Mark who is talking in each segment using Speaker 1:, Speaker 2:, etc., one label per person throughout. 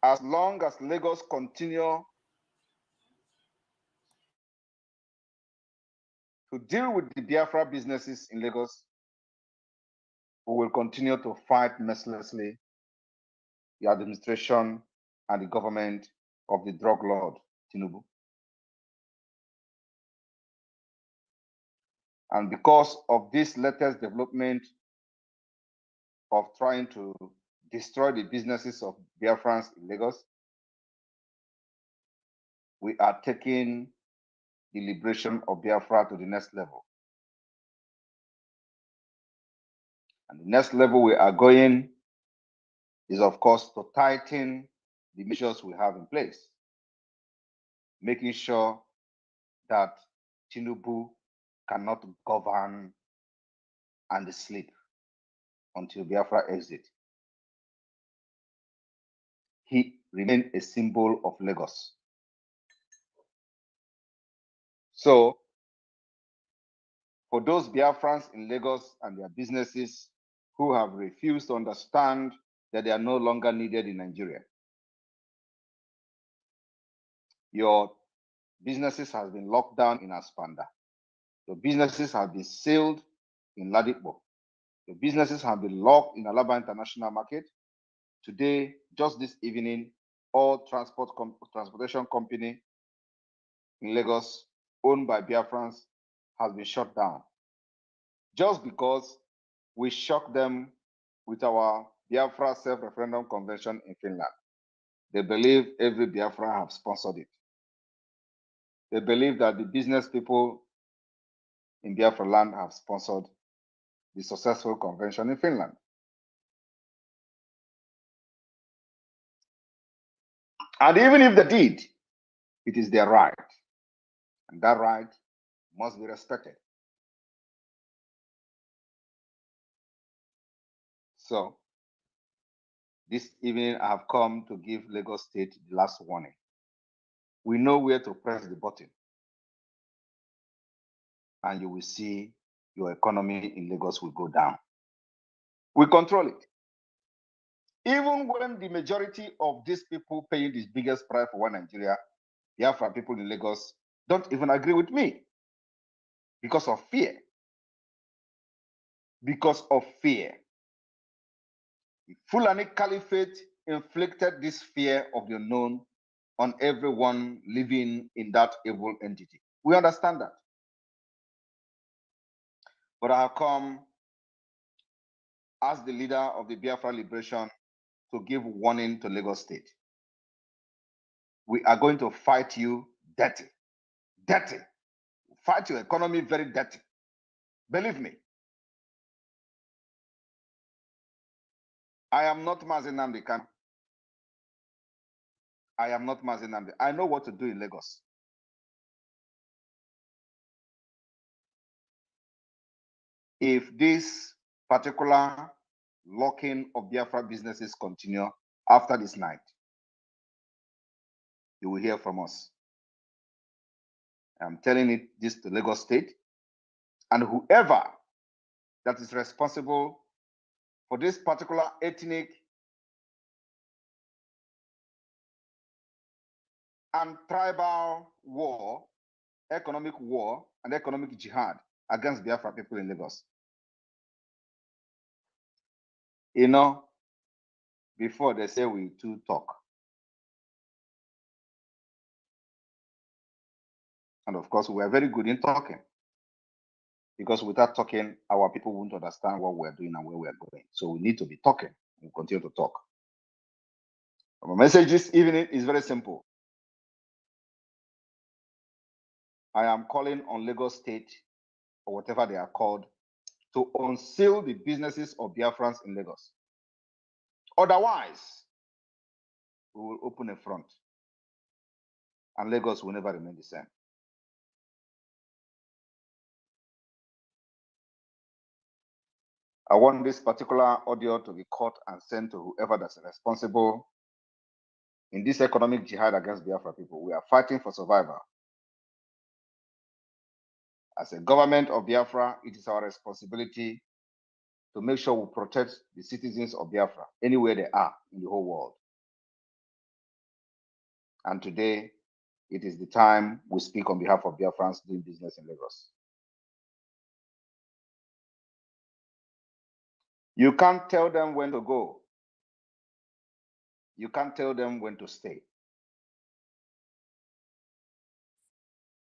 Speaker 1: as long as Lagos continue to deal with the Biafra businesses in Lagos, we will continue to fight mercilessly the administration and the government of the drug lord, Tinubu. And because of this latest development of trying to destroy the businesses of Biafrans in Lagos, we are taking the liberation of Biafra to the next level. And the next level we are going is, of course, to tighten the measures we have in place, making sure that Tinubu cannot govern and sleep until Biafra exit. He remained a symbol of Lagos. So, for those Biafrans in Lagos and their businesses who have refused to understand that they are no longer needed in Nigeria, your businesses have been locked down in Aspanda. Your businesses have been sealed in Ladipo. Your businesses have been locked in Alaba International Market. Today, just this evening, all transportation company in Lagos owned by Biafrans has been shut down. Just because we shocked them with our Biafra self-referendum convention in Finland. They believe every Biafra have sponsored it. They believe that the business people in Biafra land have sponsored the successful convention in Finland. And even if they did, it is their right. And that right must be respected. So, this evening I have come to give Lagos State the last warning. We know where to press the button, and you will see your economy in Lagos will go down. We control it. Even when the majority of these people paying the biggest price for one Nigeria, Biafra people in Lagos, don't even agree with me because of fear. Because of fear. The Fulani Caliphate inflicted this fear of the unknown on everyone living in that evil entity. We understand that. But I have come as the leader of the Biafra Liberation to give warning to Lagos State. We are going to fight you dirty. Dirty. Fight your economy very dirty. Believe me. I am not Mazi Nnamdi Kanu. I am not Mazi Nnamdi. I know what to do in Lagos. If this particular locking of Biafra businesses continue after this night, you will hear from us. I'm telling this to Lagos State and whoever that is responsible for this particular ethnic and tribal war, economic war, and economic jihad against Biafra people in Lagos. You know, before they say we too talk. And of course, we are very good in talking. Because without talking, our people won't understand what we're doing and where we're going. So we need to be talking. We'll continue to talk. My message this evening is very simple. I am calling on Lagos State, or whatever they are called, to unseal the businesses of Biafrans in Lagos. Otherwise, we will open a front, and Lagos will never remain the same. I want this particular audio to be caught and sent to whoever that's responsible in this economic jihad against Biafra people. We are fighting for survival. As a government of Biafra, it is our responsibility to make sure we protect the citizens of Biafra anywhere they are in the whole world. And today, it is the time we speak on behalf of Biafrans doing business in Lagos. You can't tell them when to go. You can't tell them when to stay.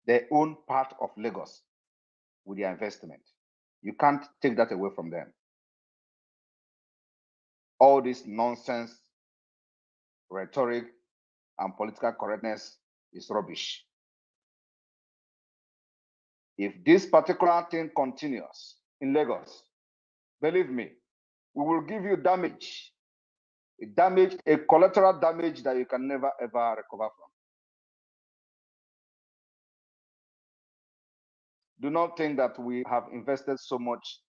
Speaker 1: They own part of Lagos with their investment. You can't take that away from them. All this nonsense, rhetoric, and political correctness is rubbish. If this particular thing continues in Lagos, believe me, we will give you damage, a collateral damage that you can never ever recover from. Do not think that we have invested so much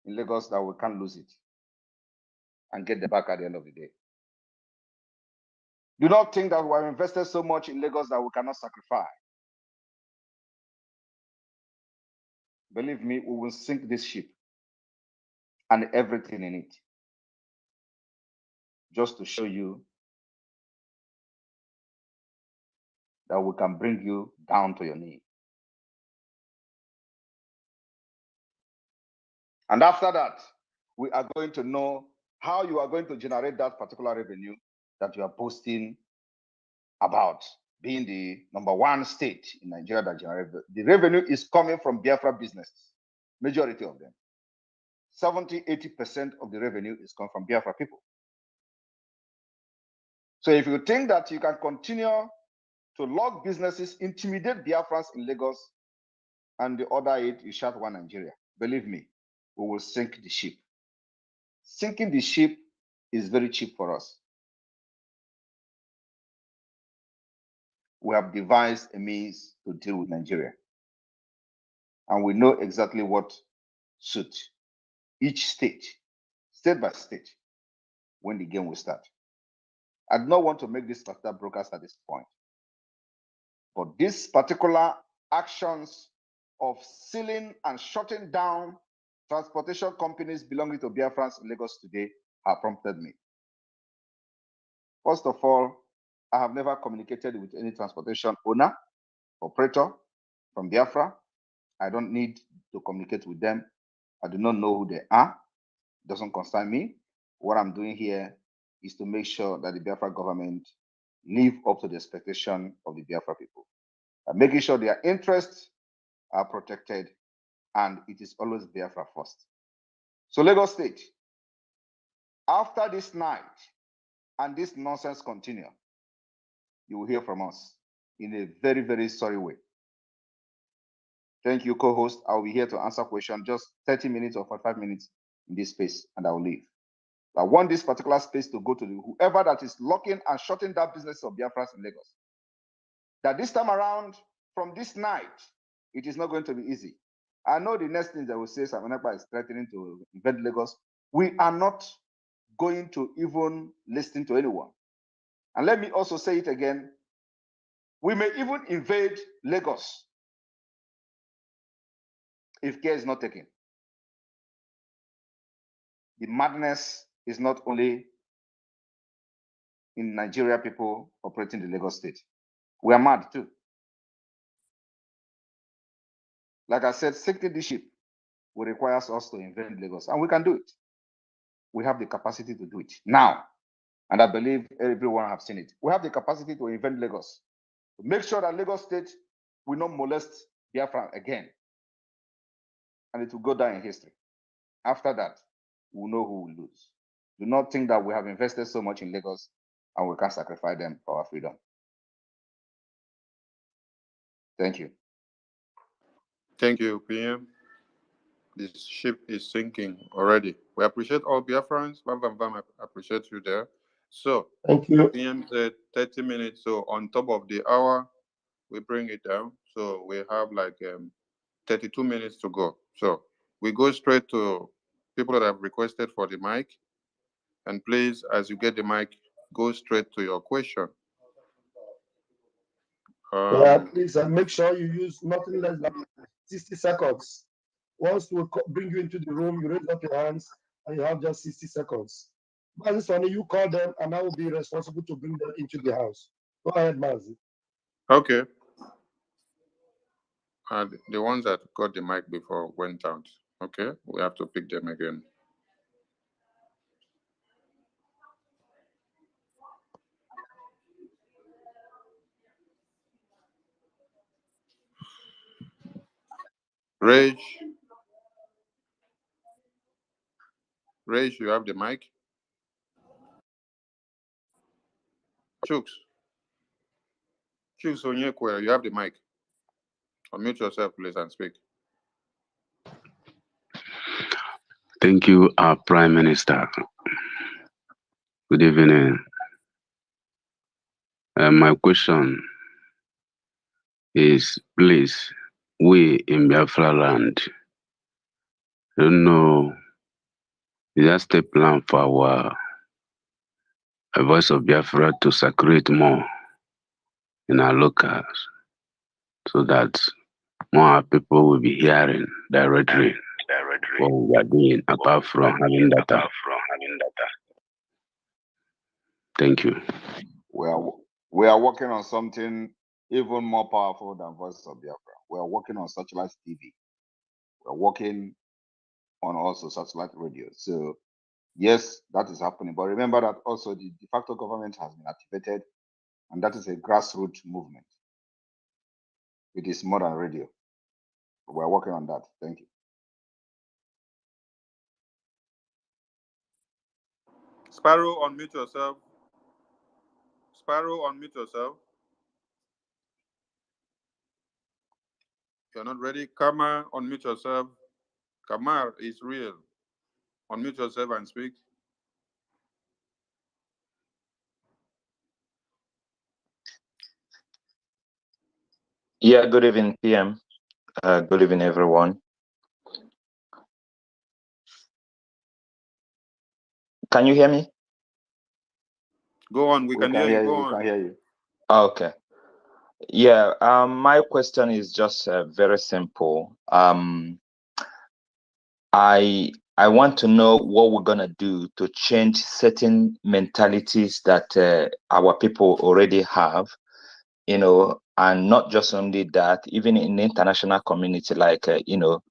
Speaker 1: in Lagos that we can't lose it and get the back at the end of the day. Do not think that we have invested so much in Lagos that we cannot sacrifice. Believe me, we will sink this ship and everything in it, just to show you that we can bring you down to your knee. And after that, we are going to know how you are going to generate that particular revenue that you are posting about being the #1 state in Nigeria that generates. The revenue is coming from Biafra businesses, majority of them. 70–80% of the revenue is coming from Biafra people. So if you think that you can continue to log businesses, intimidate Biafrans in Lagos, and the other it, you shout one Nigeria, believe me, we will sink the ship. Sinking the ship is very cheap for us. We have devised a means to deal with Nigeria. And we know exactly what suits each state by state, when the game will start. I do not want to make this particular broadcast at this point. But these particular actions of sealing and shutting down transportation companies belonging to Biafrans in Lagos today have prompted me. First of all, I have never communicated with any transportation owner, operator from Biafra. I don't need to communicate with them. I do not know who they are. It doesn't concern me. What I'm doing here is to make sure that the Biafra government live up to the expectation of the Biafra people. And making sure their interests are protected, and it is always Biafra first. So Lagos State, after this night and this nonsense continue, you will hear from us in a very, very sorry way. Thank you, co-host. I'll be here to answer questions, just 30 minutes or 45 minutes in this space, and I'll leave. I want this particular space to go to whoever that is locking and shutting that business of Biafra in Lagos. That this time around, from this night, it is not going to be easy. I know the next thing that will say, Ekpa is threatening to invade Lagos. We are not going to even listen to anyone. And let me also say it again. We may even invade Lagos if care is not taken. The madness is not only in Nigeria people operating the Lagos state. We are mad too. Like I said, sinking the ship will require us to invade Lagos, and we can do it. We have the capacity to do it now, and I believe everyone have seen it. We have the capacity to invade Lagos, to make sure that Lagos state will not molest Biafra again, and it will go down in history. After that, we'll know who will lose. Do not think that we have invested so much in Lagos and we can sacrifice them for our freedom. Thank you.
Speaker 2: Thank you, PM. This ship is sinking already. We appreciate all Biafrans. I appreciate you there. So,
Speaker 3: thank you.
Speaker 2: PM said 30 minutes. So, on top of the hour, we bring it down. So, we have like 32 minutes to go. So, we go straight to people that have requested for the mic. And please, as you get the mic, go straight to your question.
Speaker 3: Please make sure you use nothing less than 60 seconds. Once we bring you into the room, you raise up your hands and you have just 60 seconds. But this one, you call them and I will be responsible to bring them into the house. Go ahead, Mazi.
Speaker 2: Okay. The ones that got the mic before went out. Okay, we have to pick them again. Rage, you have the mic. Chooks Onyekwe, you have the mic. Unmute yourself, please, and speak.
Speaker 4: Thank you, our Prime Minister. Good evening. My question is, please, we in Biafra land, don't know, is that a plan for our voice of Biafra to circulate more in our locals so that more people will be hearing directly what we are doing apart from having data? Thank you.
Speaker 1: We are working on something even more powerful than Voice of Biafra. We are working on satellite TV. We are working on also satellite radio. So yes, that is happening. But remember that also the de facto government has been activated, and that is a grassroots movement. It is more than radio. We are working on that. Thank you.
Speaker 2: Sparrow, unmute yourself. Sparrow, unmute yourself. You're not ready. Kamar, unmute yourself. Kamar is real. Unmute yourself and speak.
Speaker 5: Yeah, good evening, PM. Good evening, everyone. Can you hear me?
Speaker 2: Go on, we can hear you. Go
Speaker 1: We
Speaker 2: on.
Speaker 1: can hear you.
Speaker 5: Okay. Yeah, my question is just very simple. I want to know what we're gonna do to change certain mentalities that our people already have, you know, and not just only that, even in the international community, like, you know,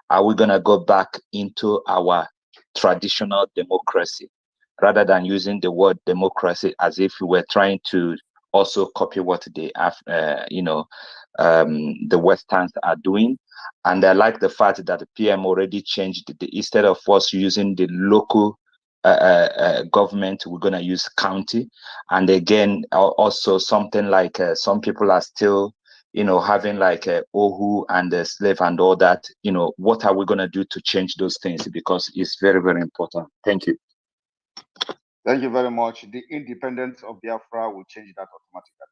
Speaker 5: are we gonna go back into our traditional democracy rather than using the word democracy as if we were trying to also copy what the the Westerns are doing? And I like the fact that the PM already changed instead of us using the local government, we're going to use county. And again, also something like some people are still, you know, having like Ohu and the slave and all that. You know, what are we going to do to change those things? Because it's very, very important. Thank you.
Speaker 1: Thank you very much. The independence of Biafra will change that automatically.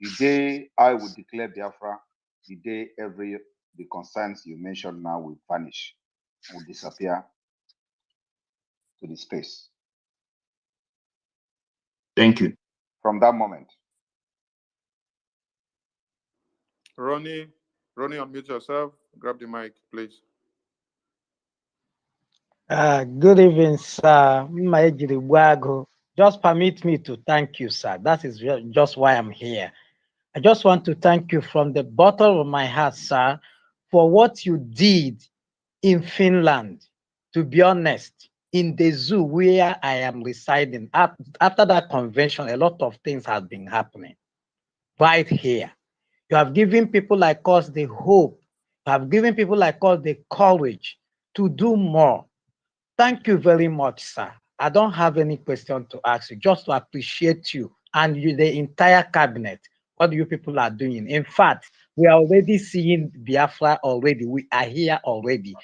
Speaker 1: The day I would declare Biafra, the day the concerns you mentioned now will vanish, will disappear to the space.
Speaker 5: Thank you.
Speaker 1: From that moment.
Speaker 2: Ronnie, unmute yourself. Grab the mic, please.
Speaker 6: Good evening, sir. Just permit me to thank you, sir. That is just why I'm here. I just want to thank you from the bottom of my heart, sir, for what you did in Finland. To be honest, in the zoo where I am residing, after that convention, a lot of things have been happening right here. You have given people like us the hope. You have given people like us the courage to do more. Thank you very much, sir. I don't have any question to ask you, just to appreciate you and you, the entire cabinet, what you people are doing. In fact, we are already seeing Biafra already. We are here already.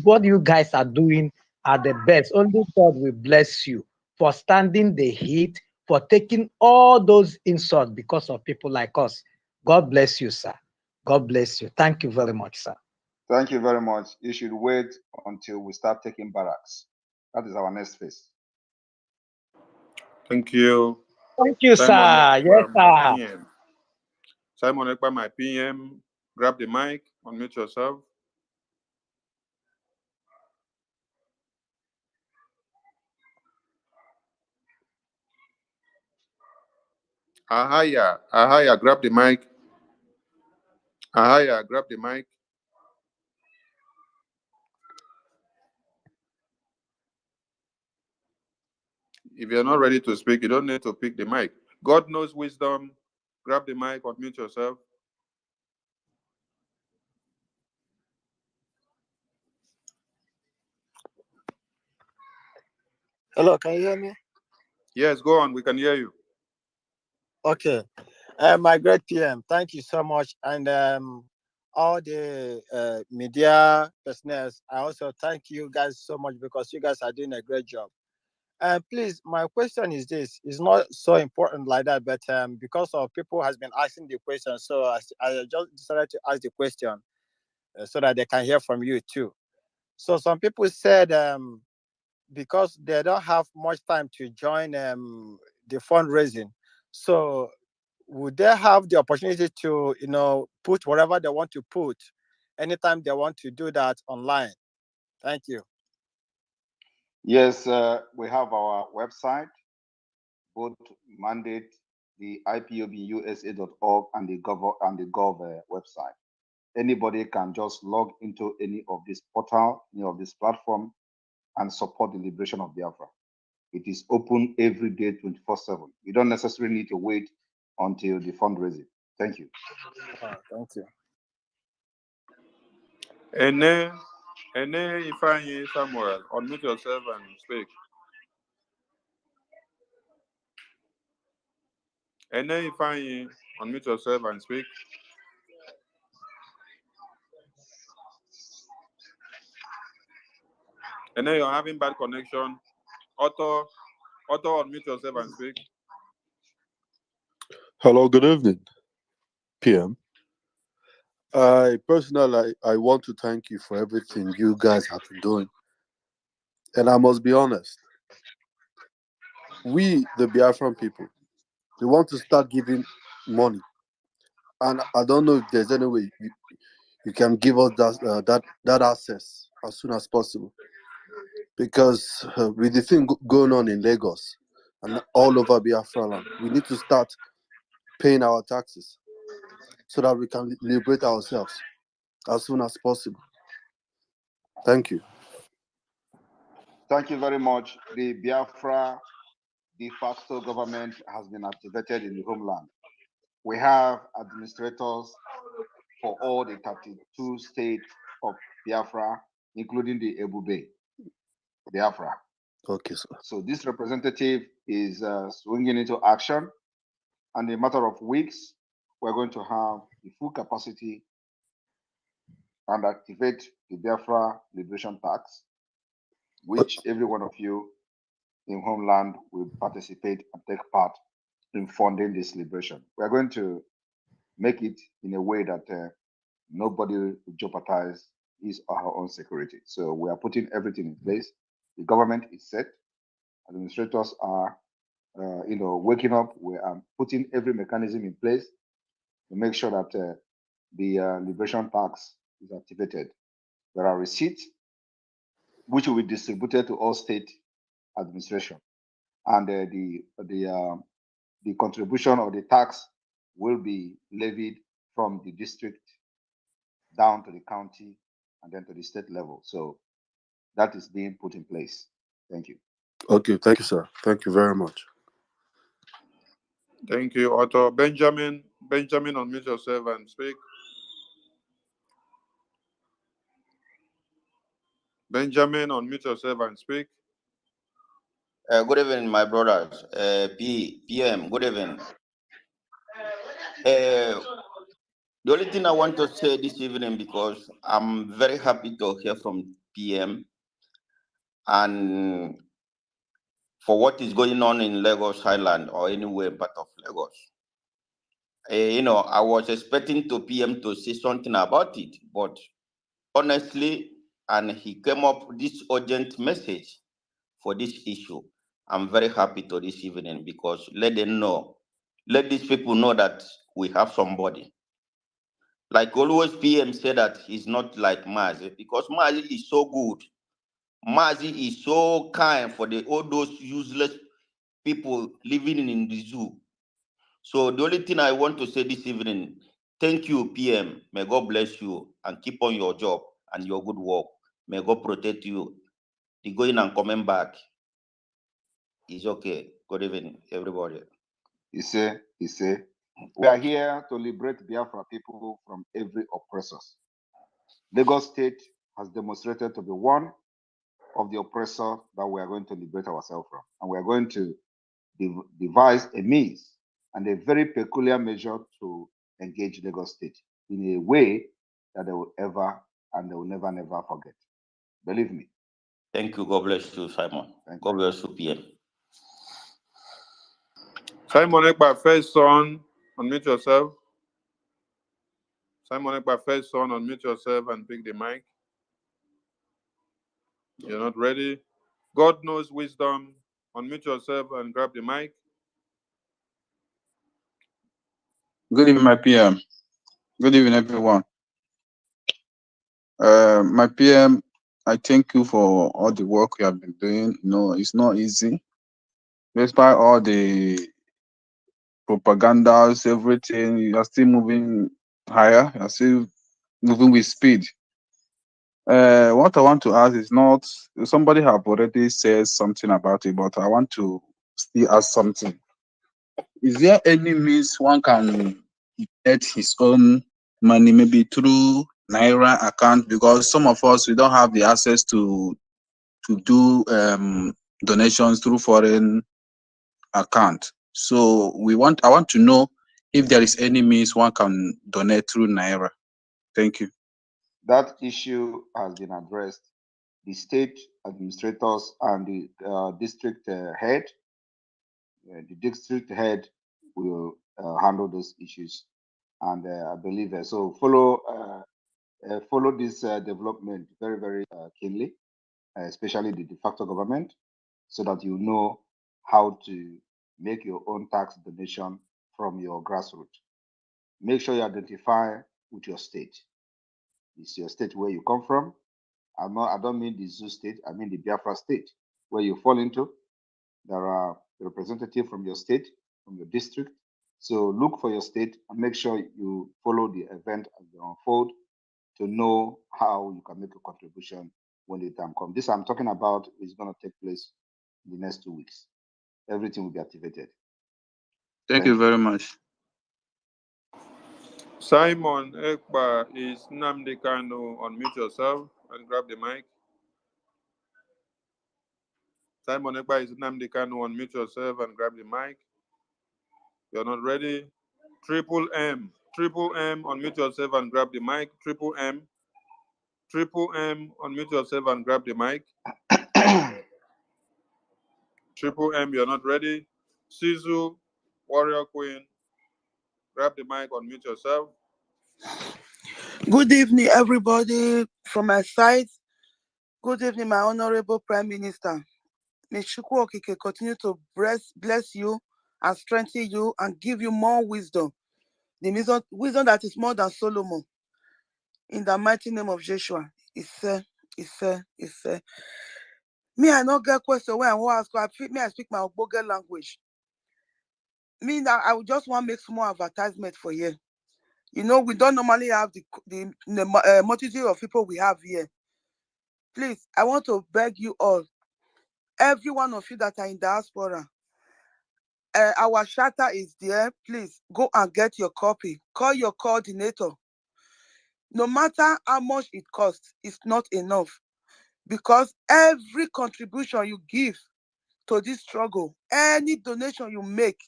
Speaker 6: What you guys are doing are the best. Only God will bless you for standing the heat, for taking all those insults because of people like us. God bless you, sir. God bless you. Thank you very much, sir.
Speaker 1: Thank you very much. You should wait until we start taking barracks. That is our next phase.
Speaker 2: Thank you.
Speaker 6: Thank you,
Speaker 2: Simon
Speaker 6: sir. Yes, sir.
Speaker 2: PM. Simon Ekpa, my PM. Grab the mic. Unmute yourself. Ahaya, grab the mic. Ahaya, grab the mic. If you're not ready to speak, you don't need to pick the mic. God knows wisdom. Grab the mic, unmute yourself.
Speaker 7: Hello, can you hear me?
Speaker 2: Yes, go on. We can hear you.
Speaker 7: Okay. My great PM, thank you so much. And all the media personnel, I also thank you guys so much because you guys are doing a great job. And please, my question is this. It's not so important like that, but because of people has been asking the question, so I just decided to ask the question so that they can hear from you too. So some people said because they don't have much time to join the fundraising, so would they have the opportunity to, put whatever they want to put anytime they want to do that online? Thank you.
Speaker 1: Yes, we have our website, both mandate, the ipobusa.org and the gov website. Anybody can just log into any of this portal, any of this platform, and support the liberation of Biafra. It is open every day, 24/7. You don't necessarily need to wait until the fundraising. Thank you.
Speaker 7: Thank you.
Speaker 2: Ene Ifeanyi Samuel, unmute yourself and speak. Ene Ifeanyi, unmute yourself and speak. Ene, you're having bad connection. Otto, unmute yourself and speak.
Speaker 8: Hello, good evening, PM. Personally, I want to thank you for everything you guys have been doing. And I must be honest, we, the Biafran people, we want to start giving money. And I don't know if there's any way you can give us that access as soon as possible. Because with the thing going on in Lagos and all over Biafra land, we need to start paying our taxes so that we can liberate ourselves as soon as possible. Thank you.
Speaker 1: Thank you very much. The Biafra de facto government has been activated in the homeland. We have administrators for all the 32 states of Biafra, including the Ebube, Biafra.
Speaker 8: Okay, sir.
Speaker 1: So this representative is swinging into action, and in a matter of weeks, we're going to have the full capacity and activate the Biafra Liberation Tax, which every one of you in homeland will participate and take part in funding this liberation. We're going to make it in a way that nobody will jeopardize his or her own security. So we are putting everything in place. The government is set. Administrators are, waking up. We are putting every mechanism in place to make sure that the liberation tax is activated. There are receipts which will be distributed to all state administration, and the contribution of the tax will be levied from the district down to the county and then to the state level. So that is being put in place. Thank you.
Speaker 8: Okay, thank you, sir. Thank you very much.
Speaker 2: Thank you, Otto. Benjamin, unmute yourself and speak. Benjamin, unmute yourself and speak.
Speaker 9: Good evening, my brothers. PM, good evening. The only thing I want to say this evening, because I'm very happy to hear from PM and for what is going on in Lagos Island or anywhere part of Lagos. I was expecting to PM to say something about it, but honestly, and he came up with this urgent message for this issue. I'm very happy to this evening because let these people know that we have somebody. Like always, PM said that he's not like Mazi, because Mazi is so good. Mazi is so kind for all those useless people living in the zoo. So the only thing I want to say this evening, thank you, PM. May God bless you and keep on your job and your good work. May God protect you. The going and coming back is okay. Good evening, everybody.
Speaker 1: He say, we are here to liberate Biafra people from every oppressors. Lagos State has demonstrated to be one of the oppressors that we are going to liberate ourselves from. And we are going to devise a means and a very peculiar measure to engage Lagos State in a way that they will ever and they will never forget. Believe me.
Speaker 9: Thank you. God bless you, Simon. God bless you, PM.
Speaker 2: Simon Ekpa, first son, unmute yourself. Simon Ekpa, first son, unmute yourself and pick the mic. You're not ready. God knows wisdom. Unmute yourself and grab the mic.
Speaker 10: Good evening, my PM. Good evening, everyone. My PM, I thank you for all the work you have been doing. You know, it's not easy. Despite all the propagandas, everything, you are still moving higher. You are still moving with speed. What I want to ask is not, somebody have already said something about it, but I want to still ask something. Is there any means one can get his own money, maybe through Naira account? Because some of us, we don't have the access to do donations through foreign account. So I want to know if there is any means one can donate through Naira. Thank you.
Speaker 1: That issue has been addressed. The state administrators and the district head, the district head will handle those issues, and I believe so. Follow this development very, very keenly, especially the de facto government, so that you know how to make your own tax donation from your grassroots. Make sure you identify with your state. It's your state where you come from. I don't mean the Zoo state, I mean the Biafra state, where you fall into. There are representatives from your state, from your district. So look for your state and make sure you follow the event as they unfold to know how you can make a contribution when the time comes. This I'm talking about is going to take place in the next 2 weeks. Everything will be activated.
Speaker 10: Thank you very much.
Speaker 2: Simon Ekpa is Nnamdi Kanu. Unmute yourself and grab the mic. Simon Ekpa is Nnamdi Kanu. Unmute yourself and grab the mic. You're not ready. Triple M, unmute yourself and grab the mic. Triple M, unmute yourself and grab the mic. Triple M, you're not ready. Sizu, Warrior Queen, grab the mic, unmute yourself.
Speaker 11: Good evening, everybody from my side. Good evening, my Honorable Prime Minister. May Chukwu Okike continue to bless you and strengthen you and give you more wisdom. The wisdom that is more than Solomon. In the mighty name of Joshua. Me, I not get question when I want to ask. I speak my Ogboge language. Me, now I would just want to make small advertisement for you. You know, we don't normally have the multitude of people we have here. Please, I want to beg you all, every one of you that are in diaspora, our charter is there. Please go and get your copy. Call your coordinator. No matter how much it costs, it's not enough. Because every contribution you give to this struggle, any donation you make,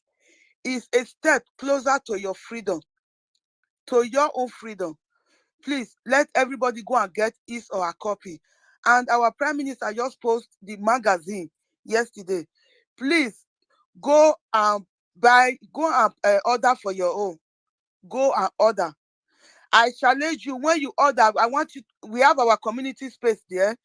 Speaker 11: is a step closer to your freedom, to your own freedom. Please let everybody go and get his or her copy. And our Prime Minister just posted the magazine yesterday. Please go and order for your own. Go and order. I challenge you, when you order, we have our community space there.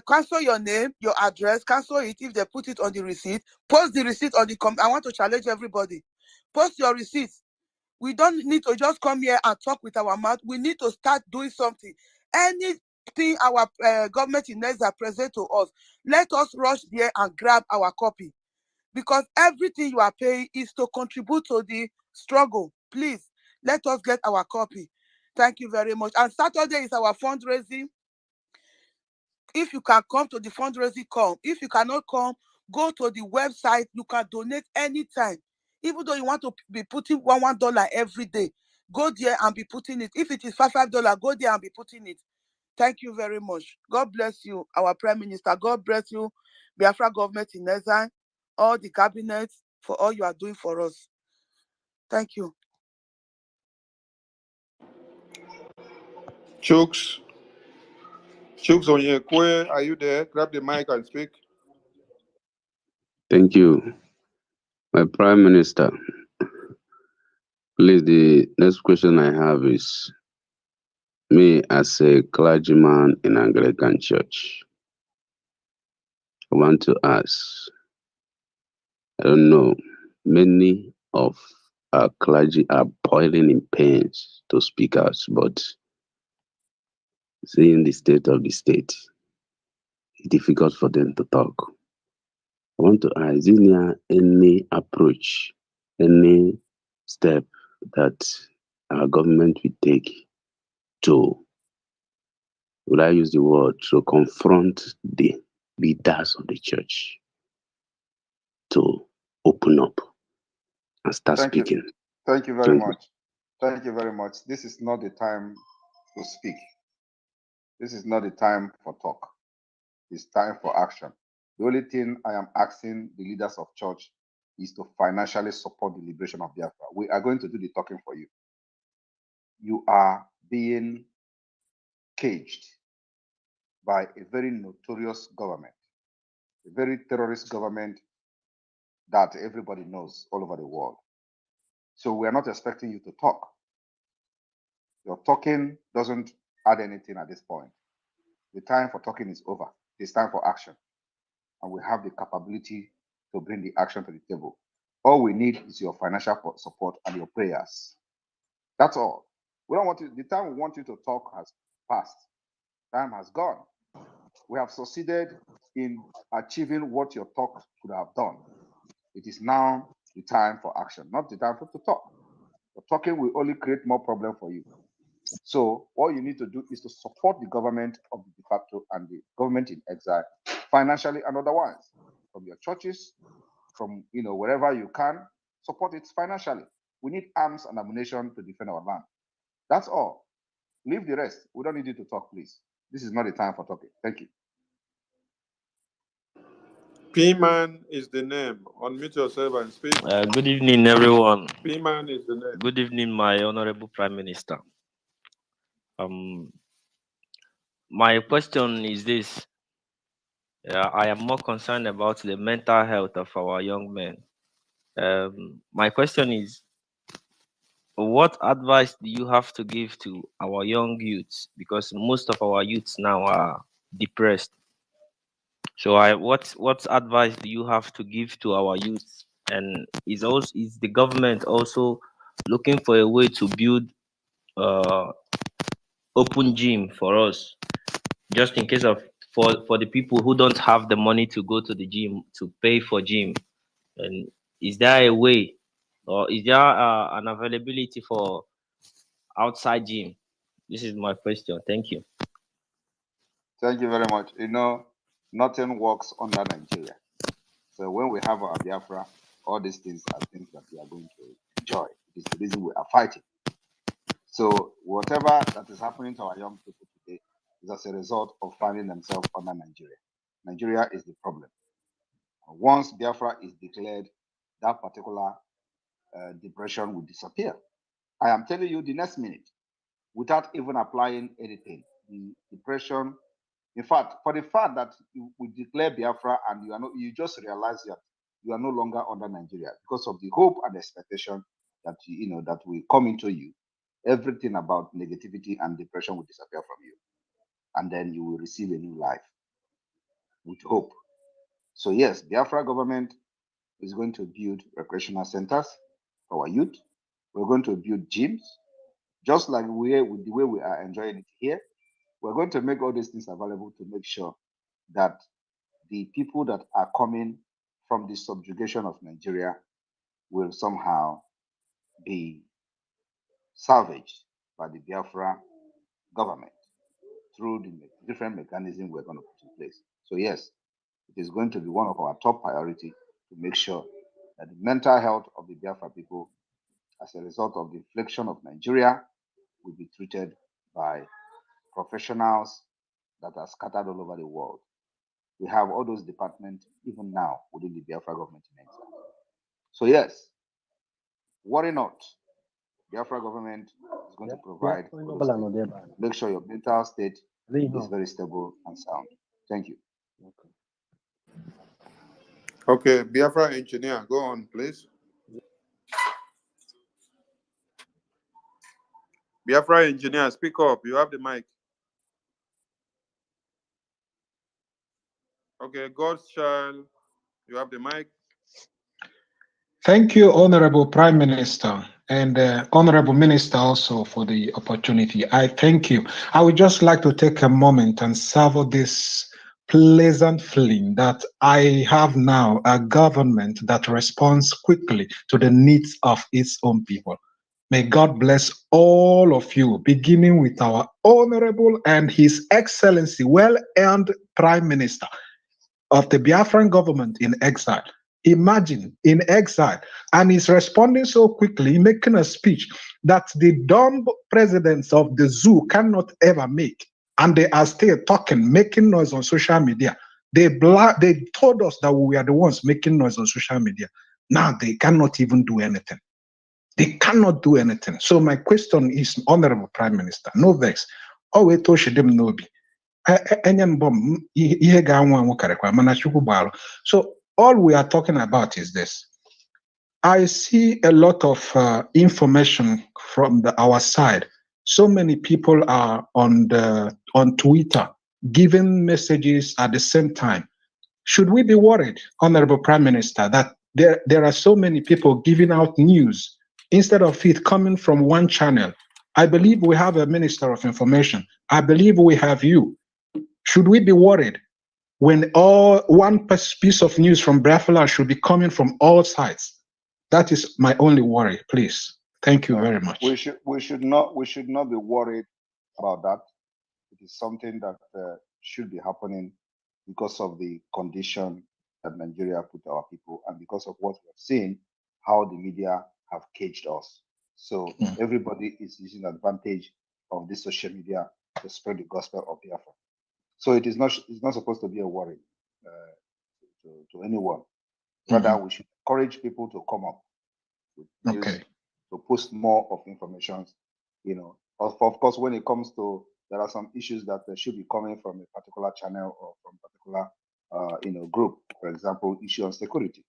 Speaker 11: Cancel your name, your address, cancel it if they put it on the receipt. Post the receipt on the I want to challenge everybody. Post your receipts. We don't need to just come here and talk with our mouth. We need to start doing something. Anything our government in Nigeria present to us, let us rush there and grab our copy. because everything you are paying is to contribute to the struggle. Please, let us get our copy. Thank you very much. And Saturday is our fundraising. If you can come to the fundraising, come. If you cannot come, go to the website. You can donate anytime. Even though you want to be putting $1 every day, go there and be putting it. If it is $5, go there and be putting it. Thank you very much. God bless you, our Prime Minister. God bless you, Biafra government in exile, all the cabinets, for all you are doing for us. Thank you.
Speaker 2: Chooks Onyekwe, are you there? Grab the mic and speak.
Speaker 4: Thank you, my Prime Minister. Please, the next question I have is, me as a clergyman in Anglican Church, I want to ask, I don't know, many of our clergy are boiling in pains to speak out, but seeing the state of the state, it's difficult for them to talk. I want to ask, is there any approach, any step that our government will take to, would I use the word, to confront the leaders of the church to open up and start speaking?
Speaker 1: Thank you very much. Thank you very much. This is not the time to speak. This is not the time for talk. It's time for action. The only thing I am asking the leaders of church is to financially support the liberation of Biafra. We are going to do the talking for you. You are being caged by a very notorious government, a very terrorist government that everybody knows all over the world. So we are not expecting you to talk. Your talking doesn't add anything at this point. The time for talking is over. It's time for action. And we have the capability to bring the action to the table. All we need is your financial support and your prayers. That's all. We don't want to, the time we want you to talk has passed. Time has gone. We have succeeded in achieving what your talk could have done. It is now the time for action, not the time for to talk. The talking will only create more problem for you. So all you need to do is to support the government of the de facto and the government in exile, financially and otherwise, from your churches, from wherever you can, support it financially. We need arms and ammunition to defend our land. That's all. Leave the rest. We don't need you to talk, please. This is not the time for talking. Thank you.
Speaker 2: P-Man is the name. Unmute yourself and speak.
Speaker 12: Good evening, everyone.
Speaker 2: P-Man is the name.
Speaker 12: Good evening, my honorable Prime Minister. My question is this. I am more concerned about the mental health of our young men. My question is, what advice do you have to give to our young youths? Because most of our youths now are depressed. So what advice do you have to give to our youths? And is the government also looking for a way to build open gym for us, just in case of for the people who don't have the money to go to the gym, to pay for gym? And is there a way, or is there an availability for outside gym? This is my question. Thank you.
Speaker 1: Thank you very much. Nothing works under Nigeria. So when we have our Biafra, all these things are things that we are going to enjoy. It's the reason we are fighting. So whatever that is happening to our young people today is as a result of finding themselves under Nigeria. Nigeria is the problem. Once Biafra is declared, that particular depression will disappear. I am telling you the next minute, without even applying anything, the depression. In fact, for the fact that we declare Biafra and you just realize that you are no longer under Nigeria because of the hope and expectation that that will come into you. Everything about negativity and depression will disappear from you, and then you will receive a new life with hope. So yes, Biafra government is going to build recreational centers for our youth. We're going to build gyms, just like the way we are enjoying it here. We're going to make all these things available to make sure that the people that are coming from the subjugation of Nigeria will somehow be salvaged by the Biafra government through the different mechanisms we're going to put in place. So yes, it is going to be one of our top priority to make sure that the mental health of the Biafra people as a result of the inflection of Nigeria will be treated by professionals that are scattered all over the world. We have all those departments even now within the Biafra government in exile. So yes, worry not. Biafra government is going to provide. Make sure your mental state is very stable and sound. Thank you.
Speaker 2: Okay, Biafra engineer, go on, please. Biafra engineer, speak up. You have the mic. Okay, God's child, you have the mic.
Speaker 13: Thank you, Honorable Prime Minister, and Honorable Minister also for the opportunity. I thank you. I would just like to take a moment and savor this pleasant feeling that I have now a government that responds quickly to the needs of its own people. May God bless all of you, beginning with our Honorable and His Excellency, well-earned Prime Minister of the Biafran government in exile. Imagine, in exile, and he's responding so quickly, making a speech that the dumb presidents of the zoo cannot ever make. And they are still talking, making noise on social media. They told us that we are the ones making noise on social media. Now they cannot even do anything. They cannot do anything. So my question is, Honorable Prime Minister, no vex. Always Toshidim Nobi. So all we are talking about is this. I see a lot of information from our side. So many people are on Twitter giving messages at the same time. Should we be worried, Honorable Prime Minister, that there are so many people giving out news instead of it coming from one channel? I believe we have a Minister of Information. I believe we have you. Should we be worried when one piece of news from Biafra should be coming from all sides? That is my only worry, please. Thank you very much.
Speaker 1: We should not be worried about that. It is something that should be happening because of the condition that Nigeria put our people and because of what we have seen, how the media have caged us. So everybody is using advantage of this social media to spread the gospel of Biafra. So it's not supposed to be a worry to anyone. Rather, we should encourage people to come up with news, to post more of information. You know, of course, when it comes to, there are some issues that should be coming from a particular channel or from a particular group. For example, issue on security.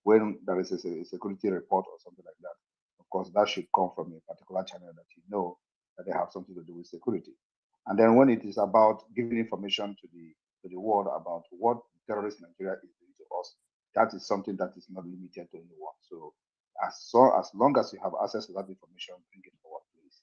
Speaker 1: When there is a security report or something like that, of course, that should come from a particular channel that you know that they have something to do with security. And then when it is about giving information to the world about what terrorist Nigeria is doing to us, that is something that is not limited to anyone. So as long as you have access to that information, bring it forward, please.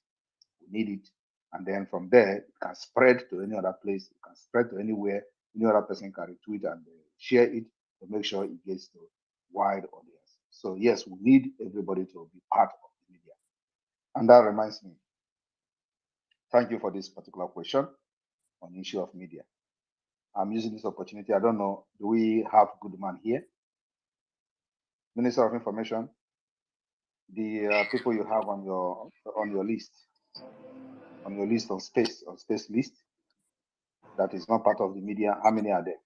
Speaker 1: We need it. And then from there, it can spread to any other place. It can spread to anywhere. Any other person can retweet and share it to make sure it gets to wide audience. So yes, we need everybody to be part of the media. And that reminds me, thank you for this particular question on the issue of media. I'm using this opportunity. I don't know, do we have good man here? Minister of Information, the people you have on your list, on space list, that is not part of the media, how many are there?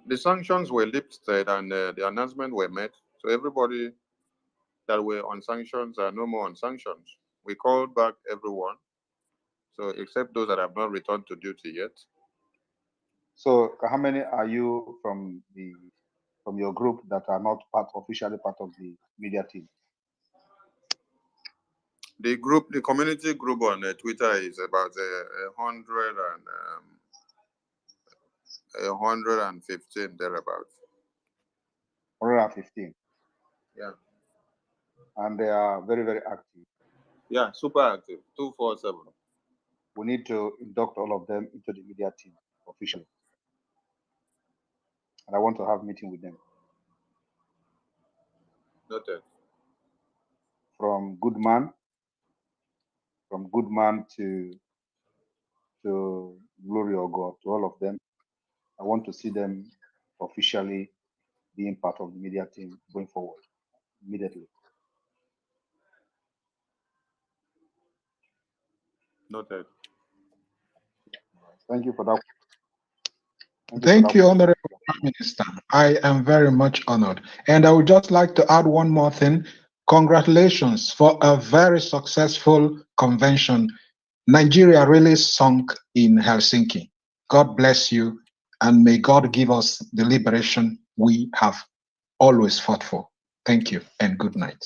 Speaker 2: The sanctions were lifted and the announcement were made. So everybody that were on sanctions are no more on sanctions. We called back everyone. So except those that have not returned to duty yet.
Speaker 1: So how many are you from your group that are not officially part of the media team?
Speaker 2: The community group on Twitter is about 115 thereabouts.
Speaker 1: 115.
Speaker 2: Yeah.
Speaker 1: And they are very, very active.
Speaker 2: Yeah, super active, 247.
Speaker 1: We need to induct all of them into the media team officially. and I want to have a meeting with them.
Speaker 2: Noted.
Speaker 1: From Goodman to Glory or God, to all of them. I want to see them officially being part of the media team going forward immediately.
Speaker 2: Noted.
Speaker 1: Thank you for that.
Speaker 13: Thank you, Honorable Prime Minister. I am very much honored. And I would just like to add one more thing. Congratulations for a very successful convention. Nigeria really sunk in Helsinki. God bless you, and may God give us the liberation we have always fought for. Thank you, and good night.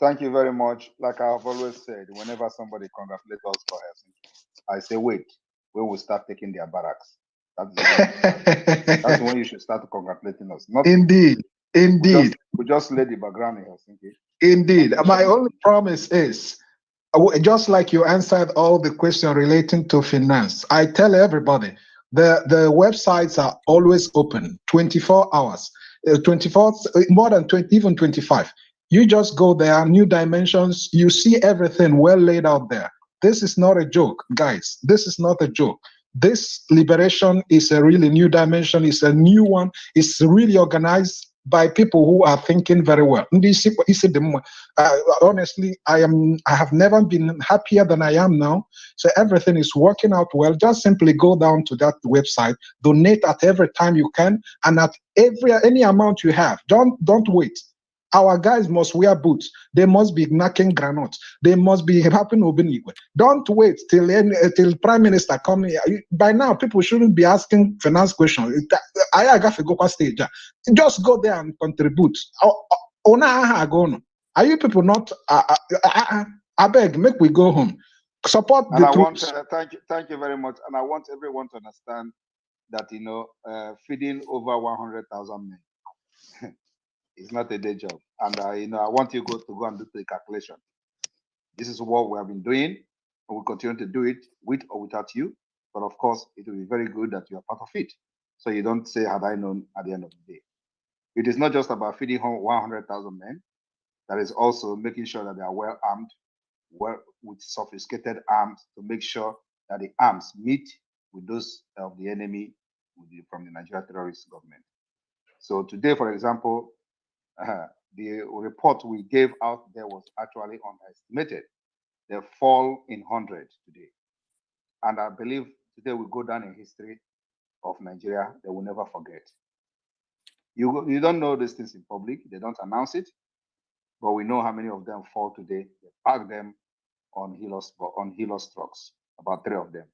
Speaker 1: Thank you very much. Like I've always said, whenever somebody congratulates us for Helsinki, I say, wait, when we start taking their barracks. That's when you should start congratulating us. Not
Speaker 13: Indeed.
Speaker 1: We just lay the background in Helsinki.
Speaker 13: Indeed. My only promise is, just like you answered all the questions relating to finance, I tell everybody, the websites are always open, 24 hours, 24, more than 20, even 25. You just go there, New Dimensions, you see everything well laid out there. This is not a joke, guys. This is not a joke. This liberation is a really new dimension. It's a new one. It's really organized by people who are thinking very well. Honestly, I have never been happier than I am now. So everything is working out well. Just simply go down to that website, donate at every time you can, and at any amount you have. Don't wait. Our guys must wear boots. They must be knocking granules. They must be helping Obinigwe. Don't wait till Prime Minister comes here. By now, people shouldn't be asking finance questions. I got to go past stage. Just go there and contribute. Are you people not? I beg, make we go home. Support the troops.
Speaker 1: Thank you very much. And I want everyone to understand that feeding over 100,000 men is not a day job. And I want you to go and do the calculation. This is what we have been doing, and we'll continue to do it with or without you. But of course, it will be very good that you are part of it. So you don't say, had I known at the end of the day. It is not just about feeding 100,000 men. That is also making sure that they are well armed, with sophisticated arms, to make sure that the arms meet with those of the enemy from the Nigerian terrorist government. So today, for example, the report we gave out there was actually underestimated. They fall in hundreds today. And I believe today will go down in history of Nigeria. They will never forget. You don't know these things in public. They don't announce it. But we know how many of them fall today. They park them on Helos trucks, about 3 of them.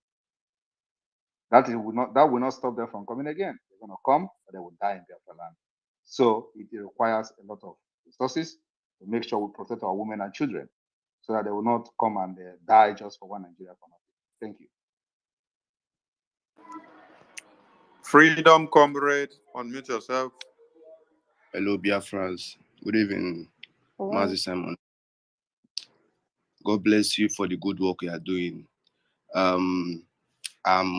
Speaker 1: That will not stop them from coming again. They're going to come, but they will die in their land. So it requires a lot of resources to make sure we protect our women and children, so that they will not come and die just for one Nigeria for nothing. Thank you.
Speaker 2: Freedom Comrade, unmute yourself.
Speaker 14: Hello, Biafrans. Good evening, Mazi Simon. God bless you for the good work you are doing. I'm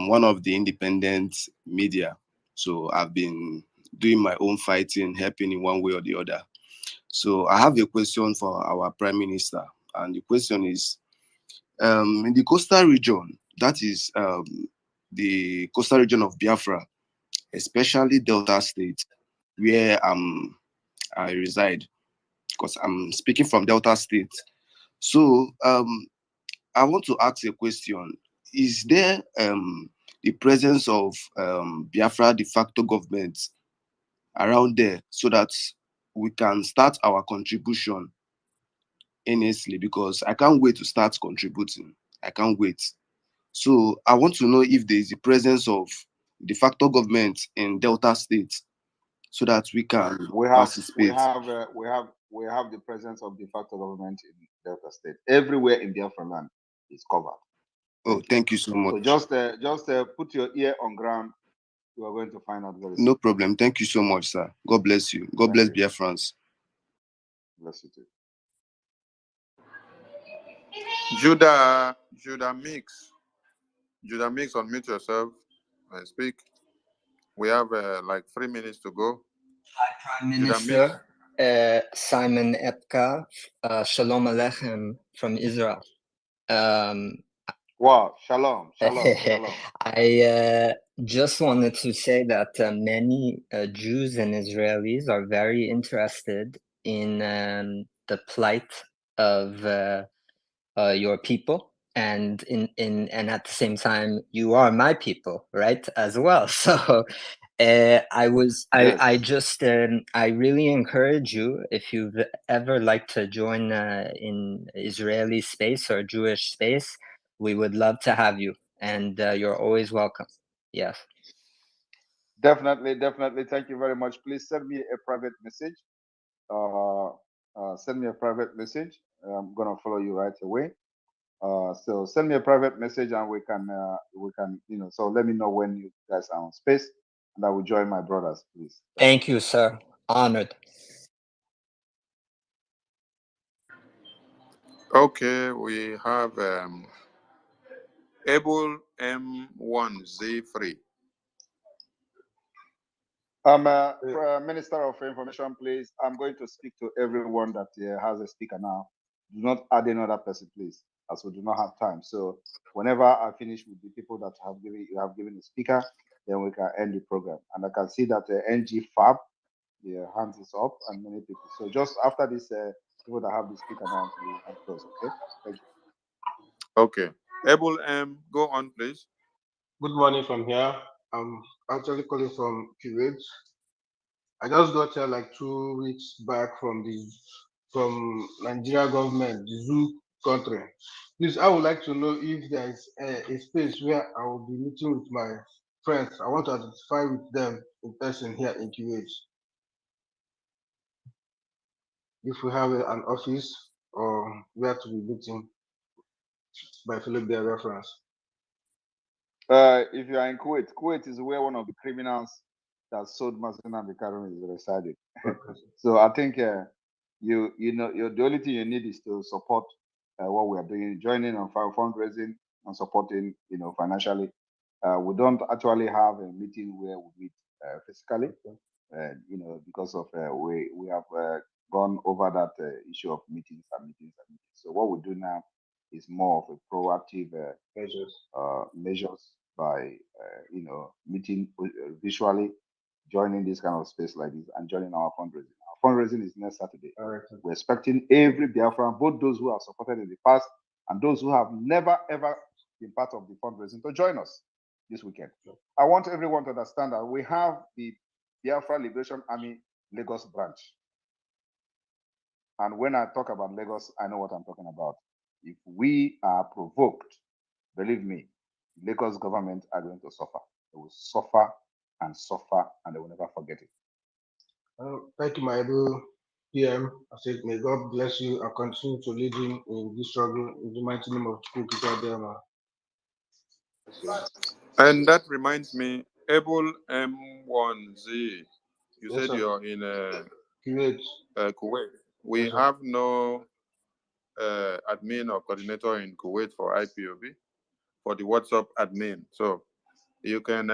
Speaker 14: one of the independent media, so I've been doing my own fighting, helping in one way or the other. So I have a question for our Prime Minister, and the question is, in the coastal region, that is the coastal region of Biafra, especially Delta State, where I reside, because I'm speaking from Delta State. So I want to ask a question. Is there the presence of Biafra de facto government around there, so that we can start our contribution honestly? Because I can't wait to start contributing. I can't wait. So I want to know if there is the presence of de facto government in Delta State, so that we can participate.
Speaker 1: We have the presence of de facto government in Delta State. Everywhere in Biafra land is covered.
Speaker 14: Oh, thank you so much.
Speaker 1: So just put your ear on ground. You are going to find out very soon.
Speaker 14: No problem. Thank you so much, sir. God bless you. God bless Biafrans.
Speaker 1: Bless you too.
Speaker 2: Judah Mix, unmute yourself and speak. We have like 3 minutes to go.
Speaker 15: Hi, Prime
Speaker 2: Did I miss?
Speaker 15: Minister. Simon Ekpa, Shalom Aleichem from Israel.
Speaker 1: Wow, shalom, shalom, shalom.
Speaker 15: I just wanted to say that many Jews and Israelis are very interested in the plight of your people, and and at the same time, you are my people, right? As well. So I just I really encourage you, if you've ever like to join in Israeli space or Jewish space, we would love to have you, and you're always welcome. Yes.
Speaker 1: Definitely, definitely. Thank you very much. Please send me a private message. Send me a private message. I'm gonna follow you right away. So send me a private message and we can, so let me know when you guys are on space and I will join my brothers, please.
Speaker 15: Thank you, sir. Honored.
Speaker 2: Okay, we have Able M1Z3.
Speaker 1: Minister of Information, please. I'm going to speak to everyone that has a speaker now. Do not add another person, please, as we do not have time. So whenever I finish with the people that you have given a speaker, then we can end the program. And I can see that NG Fab, the hands is up, and many people. So just after this, people that have the speaker now, we can close. Okay, thank you.
Speaker 2: Okay, Able M, go on, please.
Speaker 3: Good morning from here. I'm actually calling from Kuwait. I just got here like 2 weeks back from Nigeria government, the zoo country. Please, I would like to know if there is a space where I will be meeting with my friends. I want to identify with them in person here in Kuwait. If we have an office or where to be meeting by filling their reference.
Speaker 1: If you are in Kuwait, Kuwait is where one of the criminals that sold Mazin and the Karun is residing. So I think the only thing you need is to support what we are doing, joining on fundraising and supporting, financially. We don't actually have a meeting where we meet physically, because of we have gone over that issue of meetings and meetings and meetings. So what we do now is more of a proactive measures by meeting visually, joining this kind of space like this, and joining our fundraising. Our fundraising is next Saturday. We're expecting every Biafran, both those who have supported in the past and those who have never ever been part of the fundraising, to join us this weekend. I want everyone to understand that we have the Biafra Liberation Army Lagos branch. And when I talk about Lagos, I know what I'm talking about. If we are provoked, believe me, Lagos government are going to suffer. They will suffer, and they will never forget it.
Speaker 3: Thank you, my dear PM. I said, may God bless you and continue to lead you in this struggle in the mighty name of Kuwait.
Speaker 2: And that reminds me, Able M1Z, you
Speaker 3: Yes,
Speaker 2: said
Speaker 3: sir.
Speaker 2: you're in
Speaker 3: Kuwait.
Speaker 2: Kuwait. We
Speaker 3: Yes, sir.
Speaker 2: have no admin or coordinator in Kuwait for IPOB, for the WhatsApp admin. So you can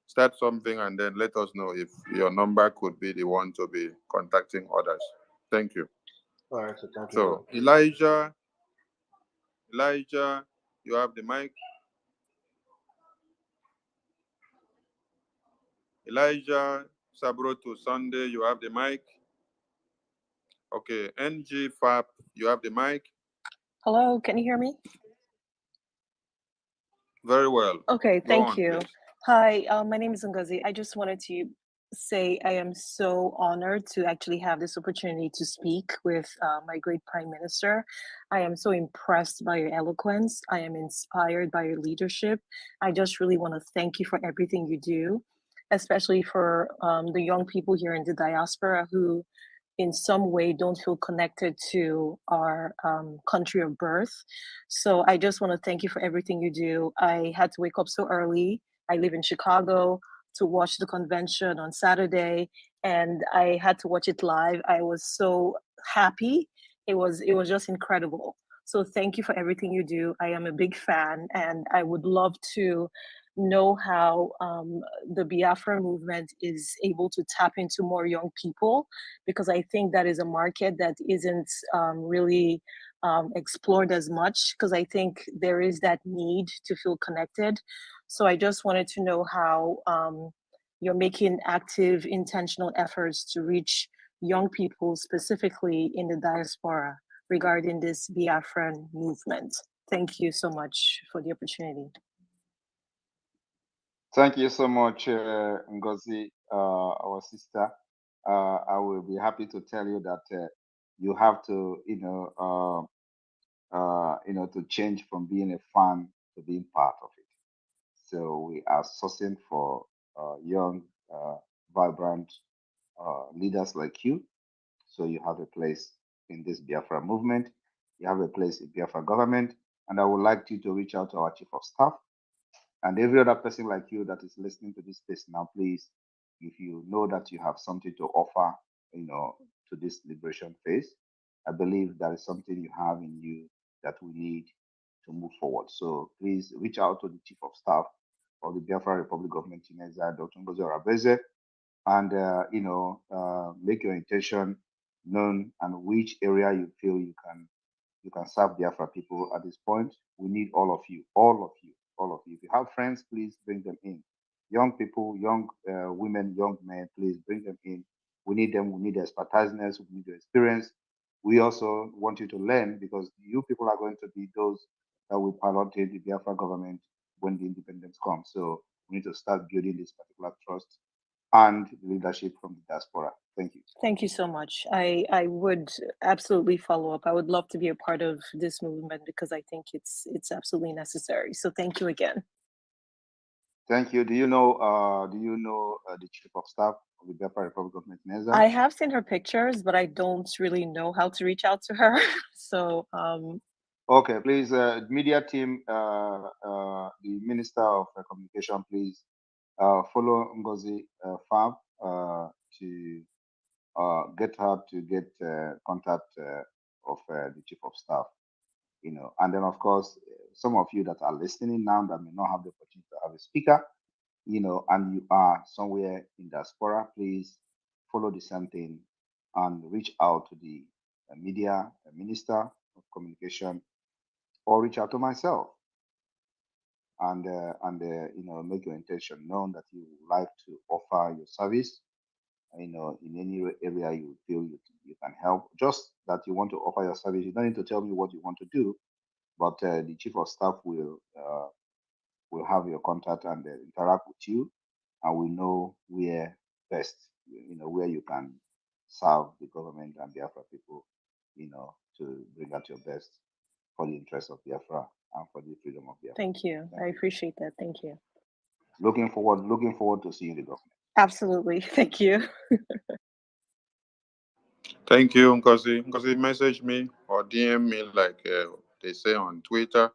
Speaker 2: start something and then let us know if your number could be the one to be contacting others. Thank you.
Speaker 3: All right, so thank you.
Speaker 2: So Elijah, you have the mic. Elijah Sabroto Sunday, you have the mic. Okay, NG Fab, you have the mic.
Speaker 16: Hello, can you hear me?
Speaker 2: Very well.
Speaker 16: Okay,
Speaker 2: Go
Speaker 16: thank
Speaker 2: on,
Speaker 16: you.
Speaker 2: please.
Speaker 16: Hi, my name is Ngozi. I just wanted to say I am so honored to actually have this opportunity to speak with my great Prime Minister. I am so impressed by your eloquence. I am inspired by your leadership. I just really want to thank you for everything you do, especially for the young people here in the diaspora who in some way don't feel connected to our country of birth. So I just want to thank you for everything you do. I had to wake up so early. I live in Chicago to watch the convention on Saturday, and I had to watch it live. I was so happy. It was just incredible. So thank you for everything you do. I am a big fan, and I would love to know how the Biafra movement is able to tap into more young people, because I think that is a market that isn't really explored as much, because I think there is that need to feel connected. So I just wanted to know how you're making active, intentional efforts to reach young people, specifically in the diaspora, regarding this Biafran movement. Thank you so much for the opportunity.
Speaker 1: Thank you so much, Ngozi, our sister. I will be happy to tell you that you have to, to change from being a fan to being part of it. So we are sourcing for young, vibrant leaders like you. So you have a place in this Biafra movement. You have a place in Biafra government. And I would like you to reach out to our chief of staff and every other person like you that is listening to this space now. Please, if you know that you have something to offer, to this liberation phase, I believe there is something you have in you that we need to move forward. So please reach out to the chief of staff of the Biafra Republic Government in Exile, Dr. Ngozi Orabeze, and make your intention known and which area you feel you can serve Biafra people at this point. We need all of you, all of you, all of you. If you have friends, please bring them in. Young people, young women, young men, please bring them in. We need them. We need their expertise. We need their experience. We also want you to learn, because you people are going to be those that will pilot the Biafra government when the independence comes. So we need to start building this particular trust and leadership from the diaspora. Thank you.
Speaker 16: Thank you so much. I would absolutely follow up. I would love to be a part of this movement, because I think it's absolutely necessary. So thank you again.
Speaker 1: Thank you. Do you know the chief of staff of the Biafra Republic of Metineza?
Speaker 16: I have seen her pictures, but I don't really know how to reach out to her. So
Speaker 1: okay, please, media team, the Minister of Communication, please follow Ngozi Fab to get her to get contact of the chief of staff. And then of course, some of you that are listening now that may not have the opportunity to have a speaker, and you are somewhere in diaspora, please follow the same thing and reach out to the media minister of communication, or reach out to myself and make your intention known that you would like to offer your service, in any area you feel you can help. Just that you want to offer your service. You don't need to tell me what you want to do, but the chief of staff will have your contact and interact with you, and we know where best, where you can serve the government and Biafra people, to bring out your best for the interest of Biafra and for the freedom of Biafra.
Speaker 16: thank you. I appreciate that. Thank you.
Speaker 1: Looking forward to seeing the government.
Speaker 16: Absolutely. Thank you.
Speaker 2: Thank you, Ngozi. Ngozi, message me or DM me like they say on Twitter.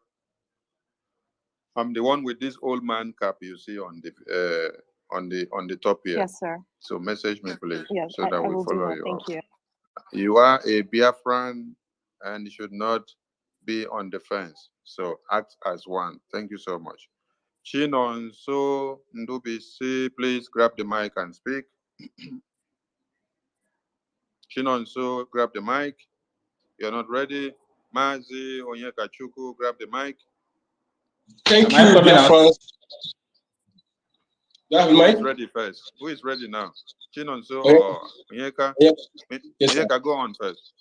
Speaker 2: I'm the one with this old man cap you see on the top here.
Speaker 16: Yes, sir.
Speaker 2: So message me, please,
Speaker 16: Yes,
Speaker 2: so that
Speaker 16: I
Speaker 2: we
Speaker 16: will do
Speaker 2: follow
Speaker 16: that.
Speaker 2: you
Speaker 16: Thank
Speaker 2: up.
Speaker 16: you.
Speaker 2: You are a Biafran and you should not be on the fence. So act as one. Thank you so much. Chinonso Ndubisi, please grab the mic and speak. Chinonso, grab the mic. You're not ready. Mazi Onyekachuku, grab the mic.
Speaker 17: Thank you, dear friends.
Speaker 2: Who is ready first? Who is ready now? Chinonso or Onyeka?
Speaker 17: Yes, sir.
Speaker 2: Onyeka, go on first.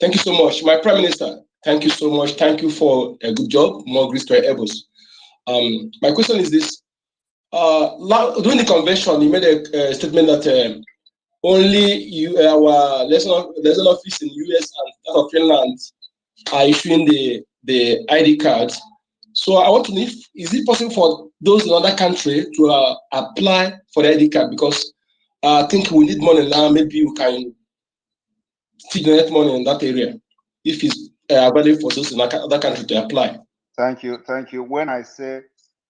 Speaker 17: Thank you so much. My Prime Minister, thank you so much. Thank you for a good job. More grace to your elbows. My question is this. During the convention, you made a statement that only our liaison office in the US and that of Finland are issuing the ID cards. So I want to know, is it possible for those in other country to apply for the ID card? Because I think we need money now. Maybe we can generate money in that area if it's available for those in other country to apply.
Speaker 1: Thank you. When I say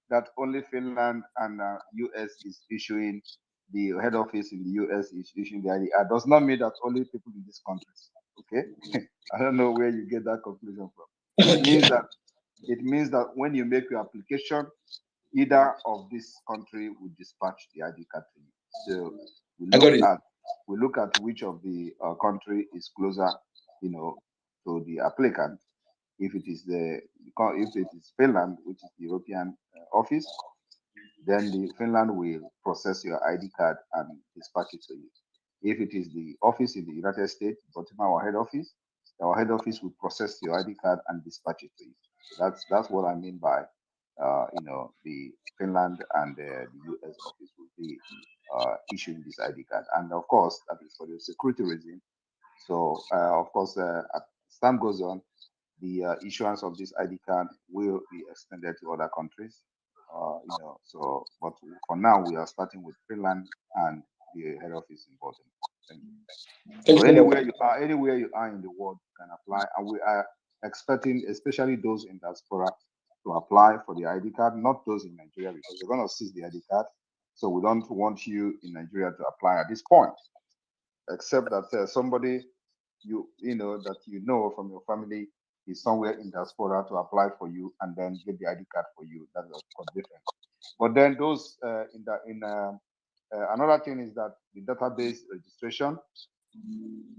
Speaker 1: that only Finland and US is issuing, the head office in the US is issuing the ID, does not mean that only people in this country. Okay, I don't know where you get that conclusion from. It means that when you make your application, either of this country will dispatch the ID card to you. So we look at which of the country is closer, to the applicant. If it is Finland, which is the European office, then the Finland will process your ID card and dispatch it to you. If it is the office in the United States, Baltimore, our head office will process your ID card and dispatch it to you. So that's what I mean by, the Finland and the US office will be issuing this ID card. And of course, that is for the security reason. So of course, as time goes on, the issuance of this ID card will be extended to other countries. But for now, we are starting with Finland and the head office in Baltimore. Thank you. So anywhere you are in the world, you can apply, and we are expecting, especially those in diaspora, to apply for the ID card, not those in Nigeria, because they're going to seize the ID card. So we don't want you in Nigeria to apply at this point, except that somebody from your family is somewhere in diaspora to apply for you and then get the ID card for you. That's of course different. But then those another thing is that the database registration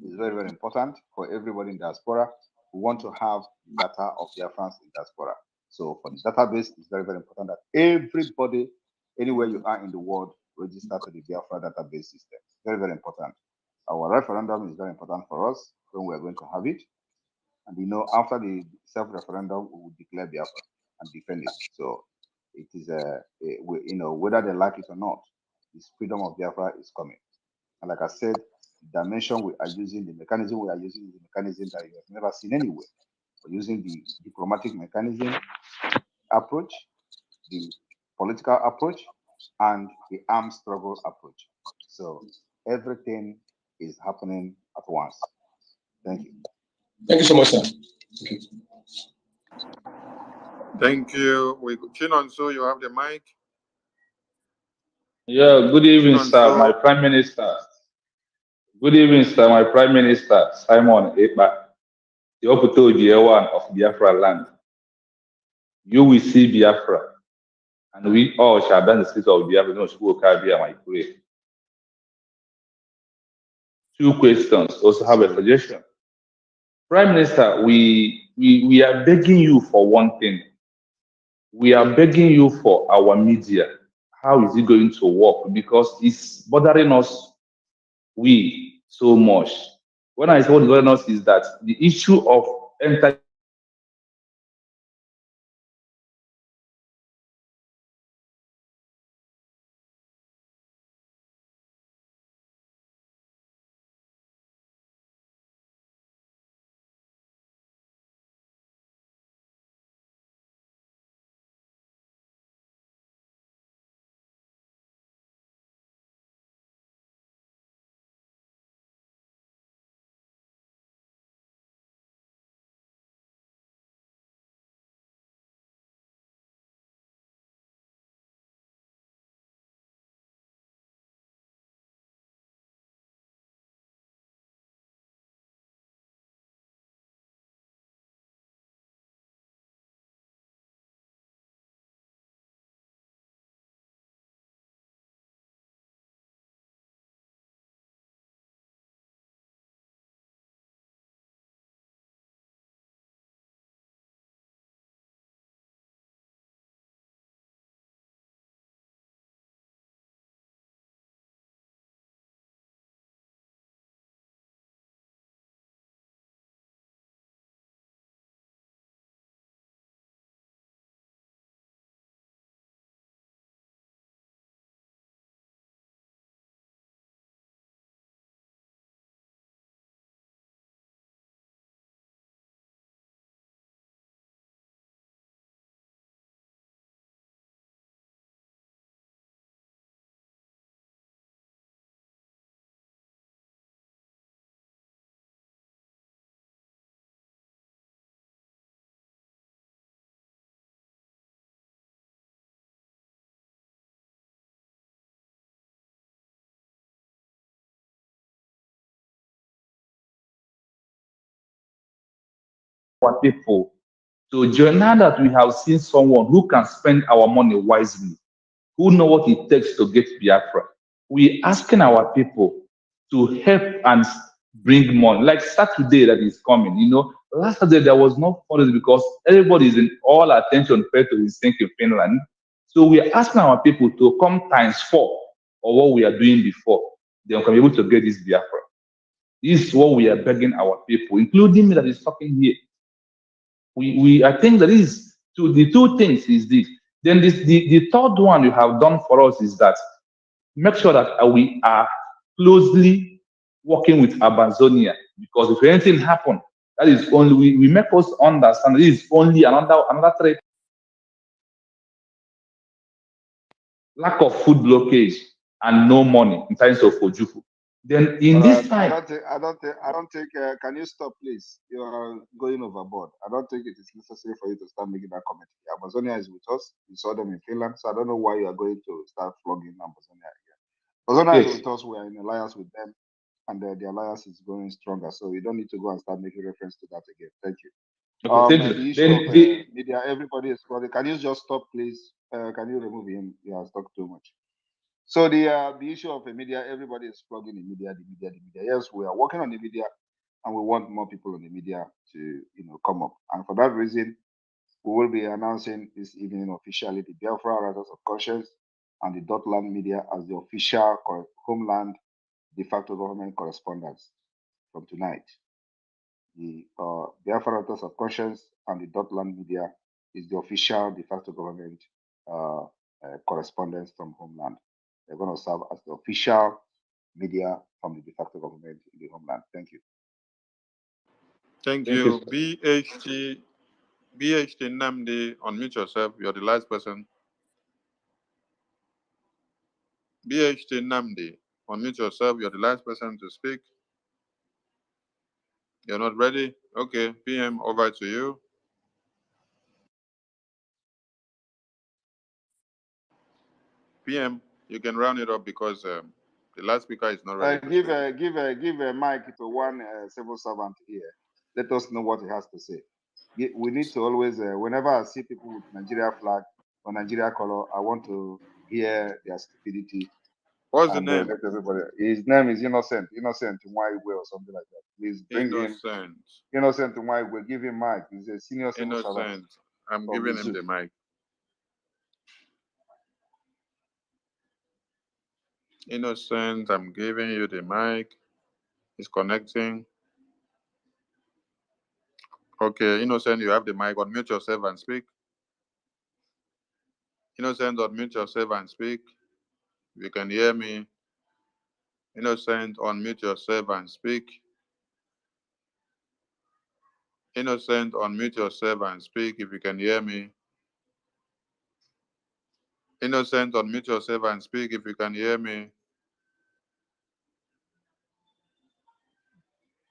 Speaker 1: is very, very important for everybody in diaspora who want to have data of their friends in diaspora. So for the database, it's very, very important that everybody, anywhere you are in the world, register to the Diaspora database system. Very, very important. Our referendum is very important for us when we're going to have it. And after the self-referendum, we will declare Biafra and defend it. So it is whether they like it or not, this freedom of Biafra is coming. And like I said, the dimension we are using, the mechanism we are using is the mechanism that you have never seen anywhere. We're using the diplomatic mechanism approach, the political approach, and the armed struggle approach. So everything is happening at once. Thank you.
Speaker 17: Thank you so much, sir.
Speaker 2: Thank you. Chinonso, you have the mic.
Speaker 10: Yeah, good evening, sir, my Prime Minister. Good evening, sir, my Prime Minister, Simon Ekpa, the Oputo of Biafra land. You will see Biafra, and we all shall dance the streets of Biafra, no school Kabia, my pray. 2 questions, also have a suggestion. Prime Minister, we are begging you for one thing. We are begging you for our media. How is it going to work? Because it's bothering us, so much. When I say what's bothering us is that the issue of entertainment for people
Speaker 18: So now that we have seen someone who can spend our money wisely, who know what it takes to get Biafra, we asking our people to help and bring money. Like Saturday that is coming, last Saturday there was no funds because everybody is in all attention paid to his thing in Finland. So we are asking our people to come times 4 of what we are doing before. They can be able to get this Biafra. This is what we are begging our people, including me that is talking here. I think that is the two things is this. Then the third one you have done for us is that make sure that we are closely working with Amazonia, because if anything happen, that is only we make us understand this is only another threat. Lack of food blockage and no money in terms of Ojufu. Then in this time,
Speaker 1: I don't think. Can you stop, please? You are going overboard. I don't think it is necessary for you to start making that comment. Amazonia is with us. You saw them in Finland, so I don't know why you are going to start flogging Amazonia again. Amazonia is with us. We are in alliance with them, and the alliance is going stronger. So you don't need to go and start making reference to that again. Thank you.
Speaker 18: Okay, thank you.
Speaker 1: The issue of media, everybody is calling. Can you just stop, please? Can you remove him? He has talked too much. So the issue of the media, everybody is plugging the media. Yes, we are working on the media, and we want more people in the media to come up. And for that reason, we will be announcing this evening officially the Biafra Writers of Conscience and the Dotland Media as the official homeland de facto government correspondents from tonight. The Biafra Writers of Conscience and the Dotland Media is the official de facto government correspondence from homeland. They're going to serve as the official media from the de facto government in the homeland. Thank you.
Speaker 2: Thank you. BHT Namdi, unmute yourself. You're the last person. BHT Namdi, unmute yourself. You're the last person to speak. You're not ready? Okay, PM, over to you. PM, you can round it up because the last speaker is not ready.
Speaker 1: Give a mic to one civil servant here. Let us know what he has to say. We need to always, whenever I see people with Nigeria flag or Nigeria color, I want to hear their stupidity.
Speaker 2: What's the name?
Speaker 1: Let everybody. His name is Innocent Nwaiwe or something like that. Please bring him. Innocent Nwaiwe. Give him mic. He's a senior civil servant.
Speaker 2: I'm giving him the mic. Innocent, I'm giving you the mic. It's connecting. Okay, Innocent, you have the mic. Unmute yourself and speak. Innocent, unmute yourself and speak. If you can hear me. Innocent, unmute yourself and speak. Innocent, unmute yourself and speak if you can hear me. Innocent, unmute yourself and speak if you can hear me.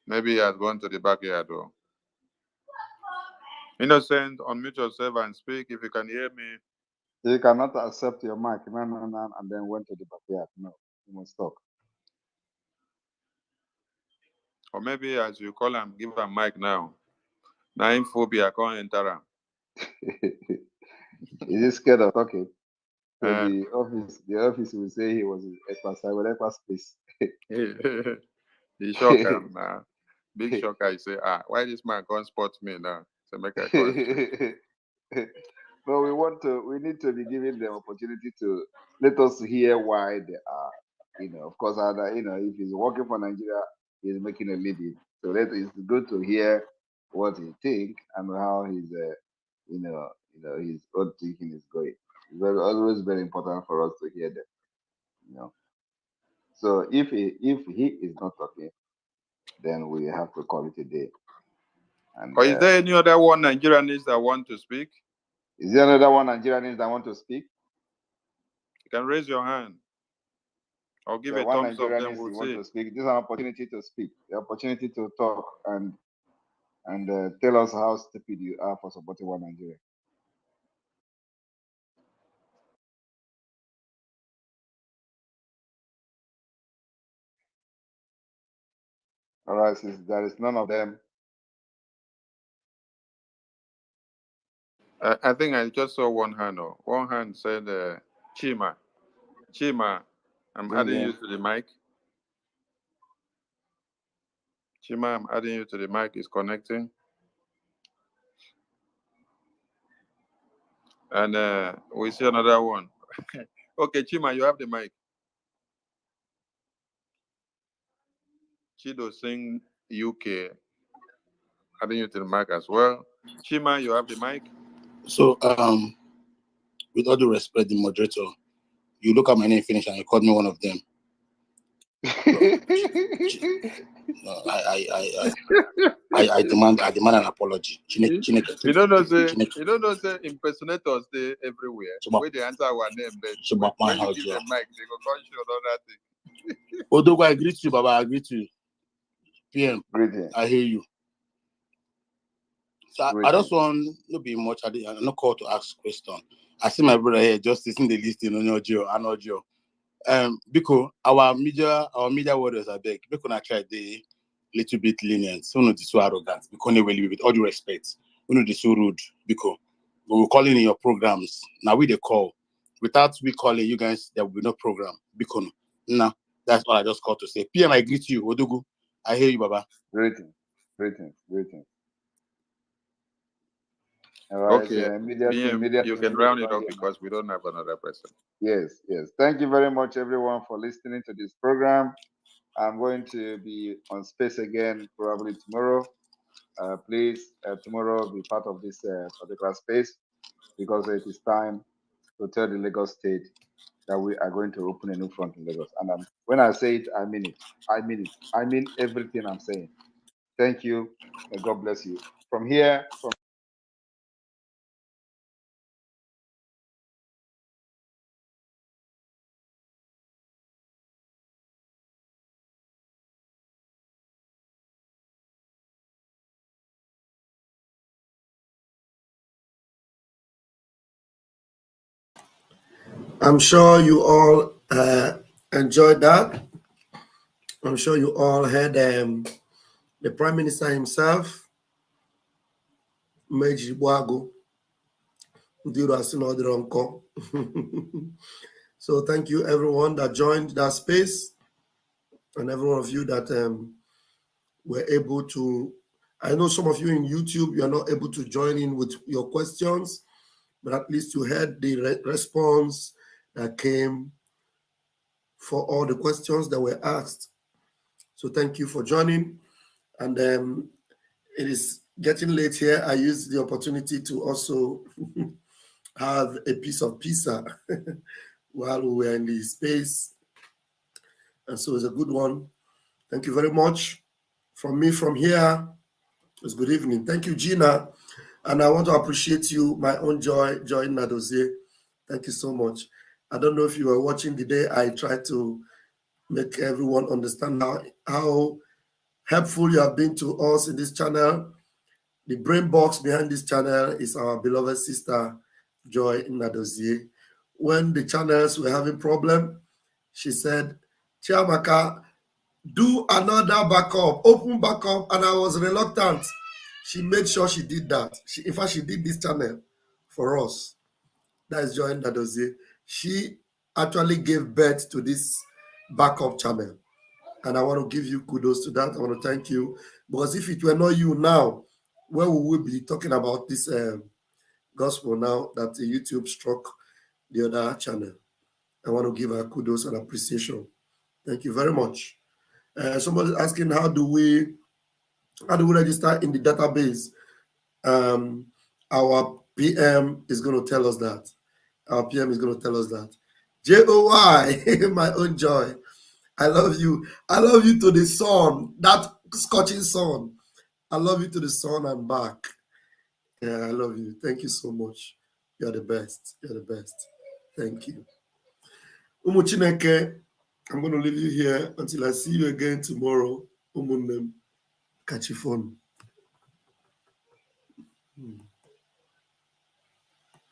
Speaker 2: Maybe he has gone to the backyard though. Innocent, unmute yourself and speak if you can hear me.
Speaker 1: You cannot accept your mic, no, and then went to the backyard. No, you must talk.
Speaker 2: Or maybe as you call him, give him mic now. Now in phobia, can't enter him.
Speaker 1: Is he scared of talking? So the office will say he was in Ekpa side, with Ekpa space.
Speaker 2: He shock him now. Big shocker. He say, why this man can't spot me now? So make a call.
Speaker 1: No, we need to be giving them opportunity to let us hear why they are. Of course, if he's working for Nigeria, he's making a living. So it's good to hear what he think and how his his own thinking is going. It's always very important for us to hear them. So if he is not talking, then we have to call it a day. And
Speaker 2: or is there any other one Nigerians that want to speak?
Speaker 1: Is there another one Nigerians that want to speak?
Speaker 2: You can raise your hand. Or give a
Speaker 1: one
Speaker 2: thumbs up, then we'll
Speaker 1: want
Speaker 2: see.
Speaker 1: to speak. This is an opportunity to speak, the opportunity to talk and tell us how stupid you are for supporting one Nigeria. All right, since there is none of them,
Speaker 2: I think I just saw one hand. Oh. One hand said, Chima. Chima, I'm
Speaker 1: Bring
Speaker 2: adding
Speaker 1: in.
Speaker 2: you to the mic. Chima, I'm adding you to the mic. It's connecting. And we see another one. Okay, Chima, you have the mic. Chido Singh UK, adding you to the mic as well. Chima, you have the mic.
Speaker 19: So, with all due respect, the moderator, you look at my name finish and you called me one of them. I demand an apology.
Speaker 2: You don't know say impersonators they everywhere. Where they answer our name, then when you give them mic, they go come show another thing.
Speaker 19: Although I greet you, Baba, I greet you. PM, I hear you. So I just want to be much. I'm not called to ask question. I see my brother here just listening the listing on your audio. Because our media warriors are big. Because I try the little bit lenient. So not so arrogant. Because they will with all due respect. We not so rude. Because we were calling in your programs. Now we they call. Without we calling you guys, there will be no program. Because now that's all I just called to say. PM, I greet you. Odugu, I hear you, Baba.
Speaker 1: Greetings. All right.
Speaker 2: Okay,
Speaker 1: Immediately,
Speaker 2: you can round it up because we don't have another person.
Speaker 1: Yes. Thank you very much, everyone, for listening to this program. I'm going to be on space again probably tomorrow. Please, tomorrow be part of this particular space because it is time to tell the Lagos State that we are going to open a new front in Lagos. And when I say it, I mean it. I mean everything I'm saying. Thank you. And God bless you. From here,
Speaker 20: I'm sure you all enjoyed that. I'm sure you all heard the Prime Minister himself, Meji Bwago. So thank you everyone that joined that space and every one of you that were able to. I know some of you in YouTube, you are not able to join in with your questions, but at least you heard the response that came for all the questions that were asked. So thank you for joining. And it is getting late here. I used the opportunity to also have a piece of pizza while we were in the space. And so it's a good one. Thank you very much. From me from here, it's good evening. Thank you, Gina. And I want to appreciate you, my own Joy Nadozie. Thank you so much. I don't know if you were watching the day I tried to make everyone understand how helpful you have been to us in this channel. The brain box behind this channel is our beloved sister, Joy Nadozie. When the channels were having problem, she said, Chiamaka, do another backup, open backup, and I was reluctant. She made sure she did that. In fact, she did this channel for us. That is Joy Nadozie. She actually gave birth to this backup channel. And I want to give you kudos to that. I want to thank you. Because if it were not you now, where we will be talking about this gospel now that YouTube struck the other channel? I want to give her kudos and appreciation. Thank you very much. Somebody asking how do we register in the database? Our PM is going to tell us that. Our PM is going to tell us that. JOY, my own Joy. I love you. I love you to the sun, that scorching sun. I love you to the sun and back. Yeah, I love you. Thank you so much. You're the best. You're the best. Thank you. Umuchineke, I'm going to leave you here until I see you again tomorrow. Umunem, catch you phone.